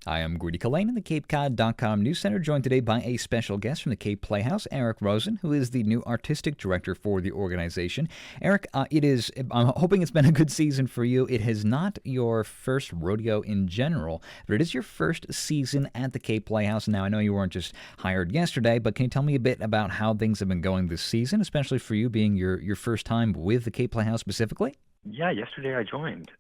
I am Grady Culhane in the CapeCod.com Newscenter, joined today by a special guest from the Cape Playhouse, Eric Rosen, who is the new artistic director for the organization. Eric, I'm hoping it's been a good season for you. It has not your first rodeo in general, but it is your first season at the Cape Playhouse. Now, I know you weren't just hired yesterday, but can you tell me a bit about how things have been going this season, especially for you being your first time with the Cape Playhouse specifically? Yeah, yesterday I joined.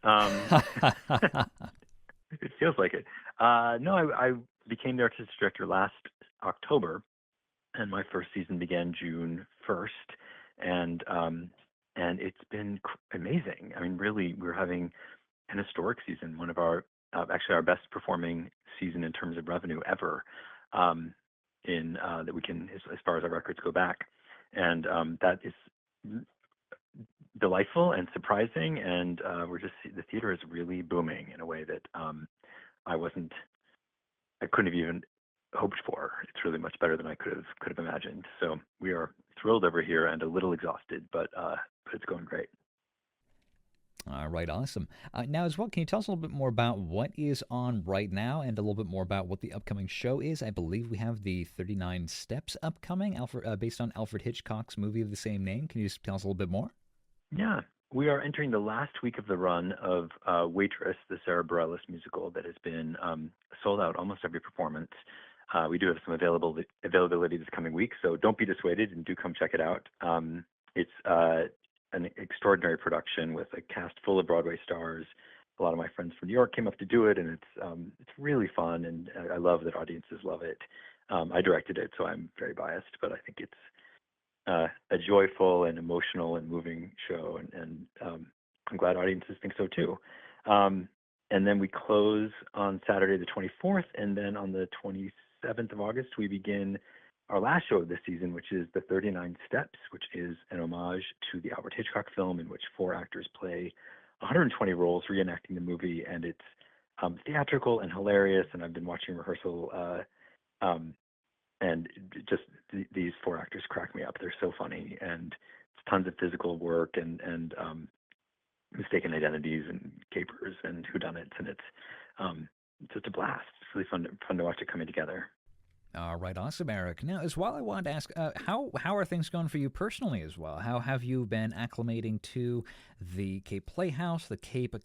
It feels like it. No, I became the artistic director last October, and my first season began June 1st, and it's been amazing. I mean, really, we're having an historic season. One of actually our best performing season in terms of revenue ever, in that we can as far as our records go back, and that is delightful and surprising, and the theater is really booming in a way that I couldn't have even hoped for. It's really much better than I could have imagined. So we are thrilled over here and a little exhausted, but it's going great. All right, awesome. Now, as well, can you tell us a little bit more about what is on right now and a little bit more about what the upcoming show is? I believe we have the 39 Steps upcoming, based on Alfred Hitchcock's movie of the same name. Can you just tell us a little bit more? Yeah, we are entering the last week of the run of Waitress, the Sarah Bareilles musical that has been sold out almost every performance. We do have some availability this coming week, so don't be dissuaded and do come check it out. It's an extraordinary production with a cast full of Broadway stars. A lot of my friends from New York came up to do it, and it's really fun, and I love that audiences love it. I directed it, so I'm very biased, but I think it's a joyful and emotional and moving show, and I'm glad audiences think so too. And then we close on Saturday the 24th, and then on the 27th of August we begin our last show of this season, which is the 39 Steps, which is an homage to the Alfred Hitchcock film in which four actors play 120 roles reenacting the movie, and it's theatrical and hilarious. And I've been watching rehearsal. And just these four actors crack me up. They're so funny, and it's tons of physical work and mistaken identities and capers and whodunits, and it's just a blast. It's really fun to watch it coming together. All right, awesome, Eric. Now, as well, I wanted to ask, how are things going for you personally as well? How have you been acclimating to the Cape Playhouse, the Cape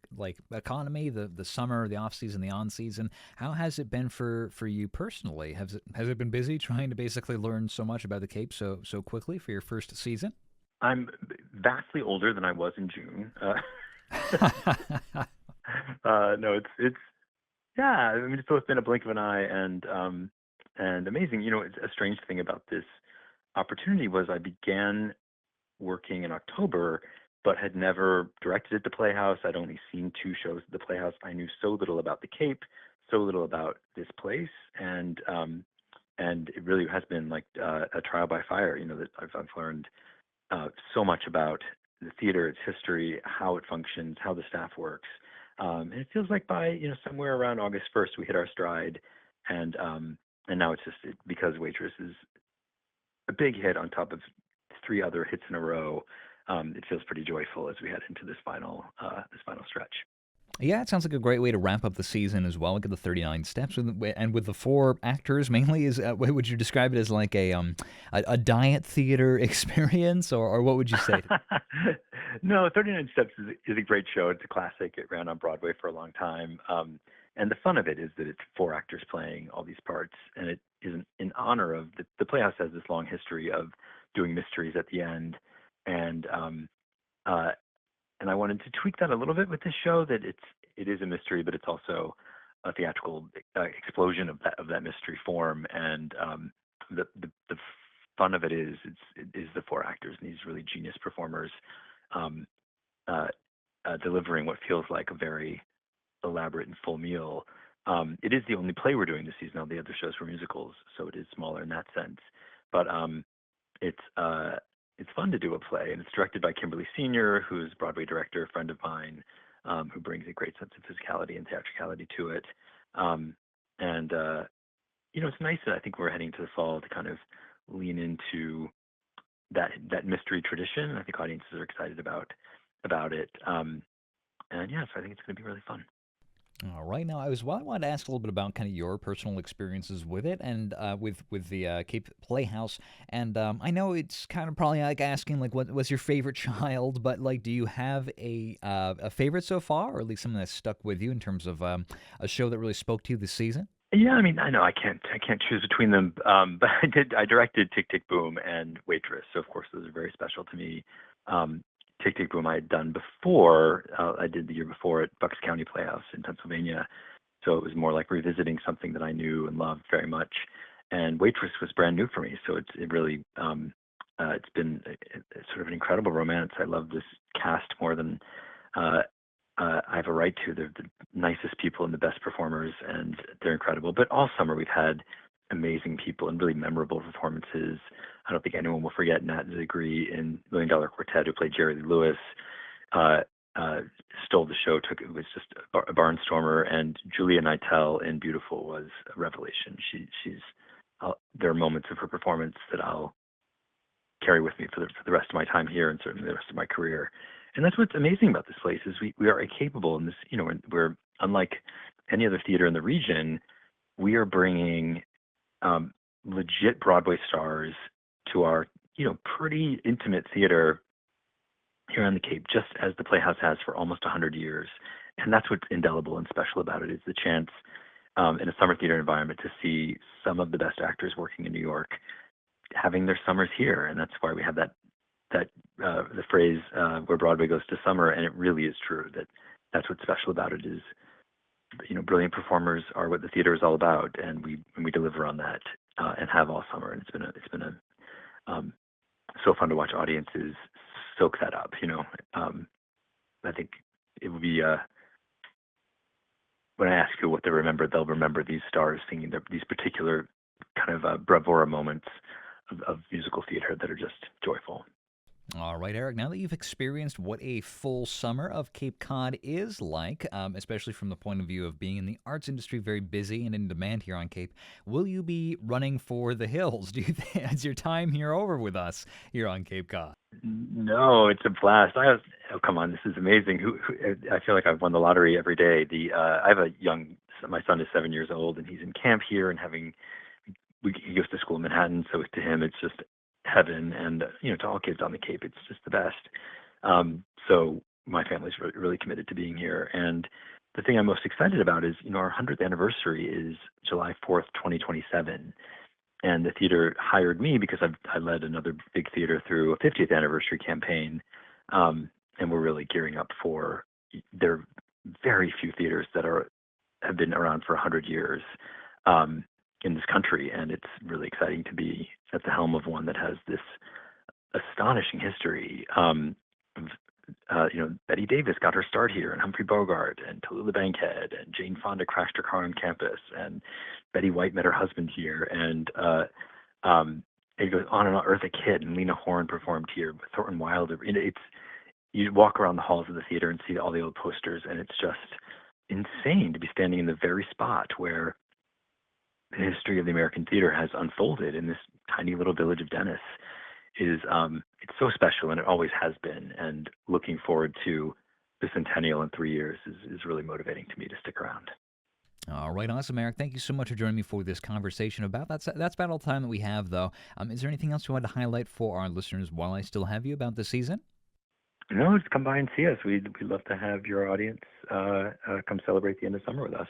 economy, the summer, the off season, the on season? How has it been for you personally? Has it been busy trying to basically learn so much about the Cape so quickly for your first season? I'm vastly older than I was in June. No, it's yeah. I mean, it's both been a blink of an eye and amazing. It's a strange thing about this opportunity was I began working in October, but had never directed at the Playhouse. I'd only seen two shows at the Playhouse. I knew so little about the Cape, so little about this place, and it really has been like a trial by fire. That I've learned so much about the theater, its history, how it functions, how the staff works. And it feels like by somewhere around August 1st we hit our stride, and now it's just because Waitress is a big hit on top of three other hits in a row. It feels pretty joyful as we head into this final stretch. Yeah, it sounds like a great way to wrap up the season as well. Look at the 39 Steps, and with the four actors mainly, would you describe it as like a diet theater experience, or what would you say? No, 39 Steps is a great show. It's a classic. It ran on Broadway for a long time. And the fun of it is that it's four actors playing all these parts, and it is in honor of the Playhouse has this long history of doing mysteries at the end, and I wanted to tweak that a little bit with this show. That it is a mystery, but it's also a theatrical explosion of that mystery form. And the fun of it is the four actors and these really genius performers delivering what feels like a very elaborate and full meal. It is the only play we're doing this season. All the other shows were musicals, so it is smaller in that sense. But it's fun to do a play, and it's directed by Kimberly Senior, who's a Broadway director, a friend of mine, who brings a great sense of physicality and theatricality to it. And it's nice that I think we're heading to the fall to kind of lean into that mystery tradition. I think audiences are excited about it. And yeah, so I think it's going to be really fun. All right. Now, I wanted to ask a little bit about kind of your personal experiences with it and with the Cape Playhouse. And I know it's kind of probably like asking like what was your favorite child, but like, do you have a favorite so far, or at least something that stuck with you in terms of a show that really spoke to you this season? Yeah, I mean, I know I can't choose between them, but I directed Tick Tick Boom and Waitress, so of course those are very special to me. Um, Tick Tick Boom I had done before. I did the year before at Bucks County Playhouse in Pennsylvania, so it was more like revisiting something that I knew and loved very much. And Waitress was brand new for me, so it really it's been sort of an incredible romance. I love this cast more than uh, I have a right to. They're the nicest people and the best performers, and they're incredible. But all summer we've had amazing people and really memorable performances. I don't think anyone will forget Nat Zigri in Million Dollar Quartet, who played Jerry Lee Lewis. Uh, Stole the show. It was just a barnstormer, and Julia Nightel in Beautiful was a revelation. There are moments of her performance that I'll carry with me for the rest of my time here and certainly the rest of my career. And that's what's amazing about this place is we are capable in this. We're unlike any other theater in the region. We are bringing um, legit Broadway stars to our pretty intimate theater here on the Cape, just as the Playhouse has for almost 100 years. And that's what's indelible and special about it is the chance in a summer theater environment to see some of the best actors working in New York having their summers here, and that's why we have that the phrase "where Broadway goes to summer," and it really is true that that's what's special about it is brilliant performers are what the theater is all about, and we deliver on that and have all summer, and it's been a so fun to watch audiences soak that up. I think it would be when I ask people what they remember, they'll remember these stars singing these particular kind of bravura moments of musical theater that are just joyful. All right, Eric, now that you've experienced what a full summer of Cape Cod is like, especially from the point of view of being in the arts industry, very busy and in demand here on Cape, will you be running for the hills? Do you think, is your time here over with us here on Cape Cod? No, it's a blast. Oh, come on, this is amazing. I feel like I've won the lottery every day. I have a my son is 7 years old and he's in camp here and he goes to school in Manhattan. So to him, it's just heaven. And, to all kids on the Cape, it's just the best. So my family's really committed to being here. And the thing I'm most excited about is, our 100th anniversary is July 4th, 2027. And the theater hired me because I led another big theater through a 50th anniversary campaign, and we're really gearing up for. There are very few theaters that have been around for 100 years in this country, and it's really exciting to be at the helm of one that has this astonishing history. Betty Davis got her start here, and Humphrey Bogart, and Tallulah Bankhead, and Jane Fonda crashed her car on campus, and Betty White met her husband here, and it goes on and on. Eartha Kitt and Lena Horne performed here, Thornton Wilder. You walk around the halls of the theater and see all the old posters, and it's just insane to be standing in the very spot where the history of the American theater has unfolded in this tiny little village of Dennis. It's so special, and it always has been. And looking forward to the centennial in 3 years is really motivating to me to stick around. All right, awesome, Eric. Thank you so much for joining me for this conversation about that's about all the time that we have, though. Is there anything else you wanted to highlight for our listeners while I still have you about the season? No, just come by and see us. We'd love to have your audience come celebrate the end of summer with us.